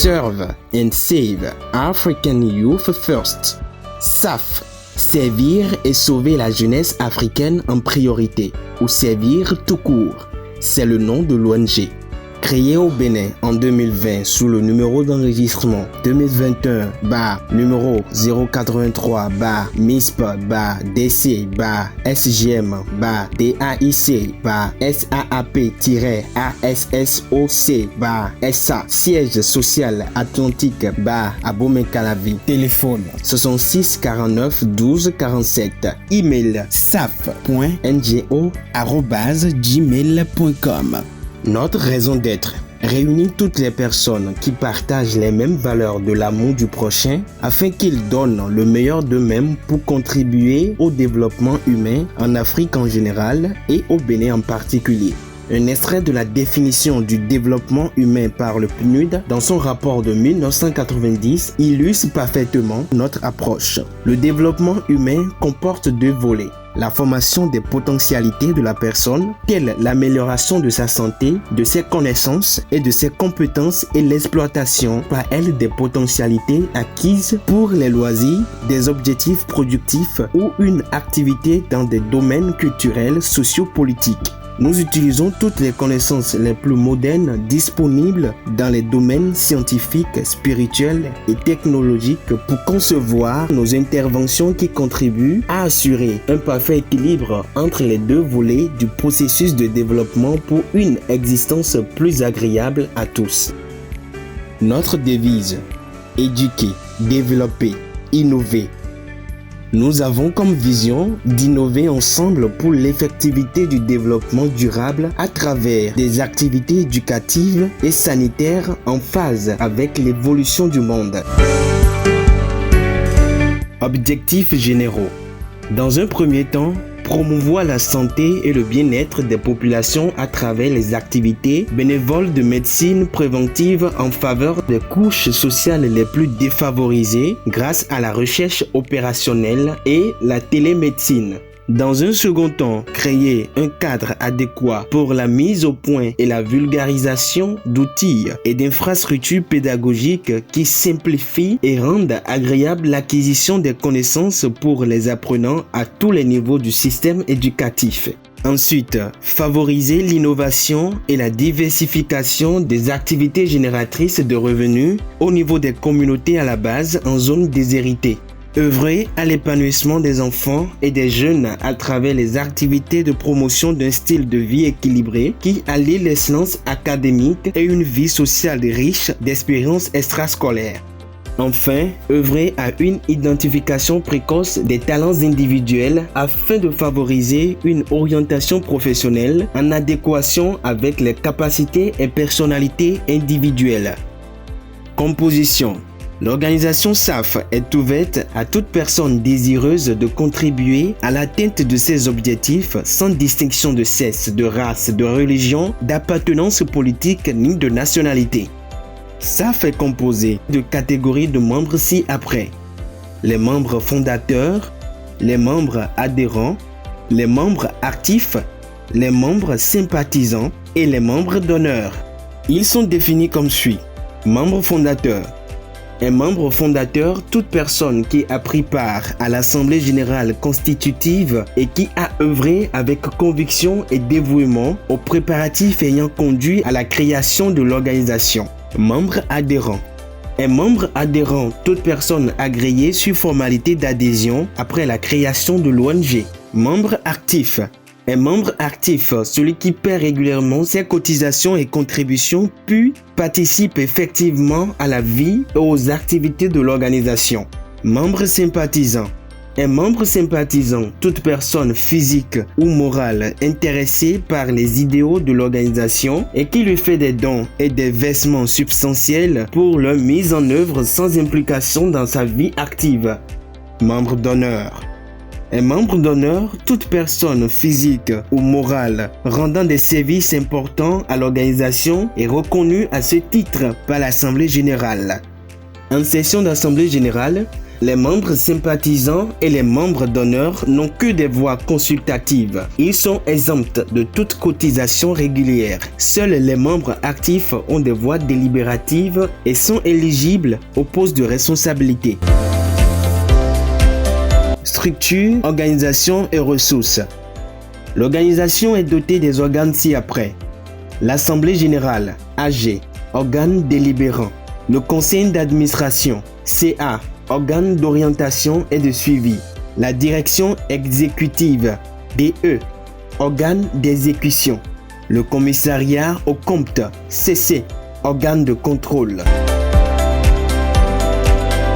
Serve and Save African Youth First. SAF, servir et sauver la jeunesse africaine en priorité, ou servir tout court. C'est le nom de l'ONG. Créée au Bénin en 2020 sous le numéro d'enregistrement 2020-MISP-DC-SAAP-ASSOC-SA, siège social Atlantique Abomey-Calavi. Téléphone 66 49 12 47. Email saf.ngo@gmail.com. Notre raison d'être: réunir toutes les personnes qui partagent les mêmes valeurs de l'amour du prochain afin qu'ils donnent le meilleur d'eux-mêmes pour contribuer au développement humain en Afrique en général et au Bénin en particulier. Un extrait de la définition du développement humain par le PNUD dans son rapport de 1990 illustre parfaitement notre approche. Le développement humain comporte deux volets: la formation des potentialités de la personne, telle l'amélioration de sa santé, de ses connaissances et de ses compétences, et l'exploitation par elle des potentialités acquises pour les loisirs, des objectifs productifs ou une activité dans des domaines culturels, sociopolitiques. Nous utilisons toutes les connaissances les plus modernes disponibles dans les domaines scientifiques, spirituels et technologiques pour concevoir nos interventions qui contribuent à assurer un parfait équilibre entre les deux volets du processus de développement pour une existence plus agréable à tous. Notre devise: éduquer, développer, innover. Nous avons comme vision d'innover ensemble pour l'effectivité du développement durable à travers des activités éducatives et sanitaires en phase avec l'évolution du monde. Objectifs généraux. Dans un premier temps, promouvoir la santé et le bien-être des populations à travers les activités bénévoles de médecine préventive en faveur des couches sociales les plus défavorisées grâce à la recherche opérationnelle et la télémédecine. Dans un second temps, créer un cadre adéquat pour la mise au point et la vulgarisation d'outils et d'infrastructures pédagogiques qui simplifient et rendent agréable l'acquisition des connaissances pour les apprenants à tous les niveaux du système éducatif. Ensuite, favoriser l'innovation et la diversification des activités génératrices de revenus au niveau des communautés à la base en zone déshéritée. Œuvrer à l'épanouissement des enfants et des jeunes à travers les activités de promotion d'un style de vie équilibré qui allie l'excellence académique et une vie sociale riche d'expériences extrascolaires. Enfin, œuvrer à une identification précoce des talents individuels afin de favoriser une orientation professionnelle en adéquation avec les capacités et personnalités individuelles. Composition. L'organisation SAF est ouverte à toute personne désireuse de contribuer à l'atteinte de ses objectifs sans distinction de sexe, de race, de religion, d'appartenance politique ni de nationalité. SAF est composé de catégories de membres ci-après: les membres fondateurs, les membres adhérents, les membres actifs, les membres sympathisants et les membres d'honneur. Ils sont définis comme suit. Membre fondateur. Un membre fondateur, toute personne qui a pris part à l'Assemblée générale constitutive et qui a œuvré avec conviction et dévouement aux préparatifs ayant conduit à la création de l'organisation. Membre adhérent. Un membre adhérent, toute personne agréée sur formalité d'adhésion après la création de l'ONG. Membre actif. Un membre actif, celui qui paie régulièrement ses cotisations et contributions puis participe effectivement à la vie et aux activités de l'organisation. Membre sympathisant. Un membre sympathisant, toute personne physique ou morale intéressée par les idéaux de l'organisation et qui lui fait des dons et des versements substantiels pour leur mise en œuvre sans implication dans sa vie active. Membre d'honneur. Un membre d'honneur, toute personne physique ou morale rendant des services importants à l'organisation et reconnue à ce titre par l'Assemblée générale. En session d'Assemblée générale, Les membres sympathisants et les membres d'honneur n'ont que des voix consultatives. Ils sont exempts de toute cotisation régulière. Seuls les membres actifs ont des voix délibératives et sont éligibles aux postes de responsabilité. Structure, organisation et ressources. L'organisation est dotée des organes ci-après. L'Assemblée générale, AG, organe délibérant. Le conseil d'administration, CA, organe d'orientation et de suivi. La direction exécutive, DE, organe d'exécution. Le commissariat au compte, CC, organe de contrôle.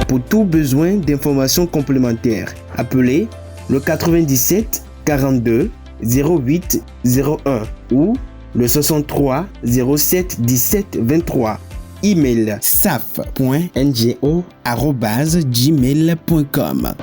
Pour tout besoin d'informations complémentaires, appelez le 97 42 08 01 ou le 63 07 17 23. Email saf.ngo@gmail.com.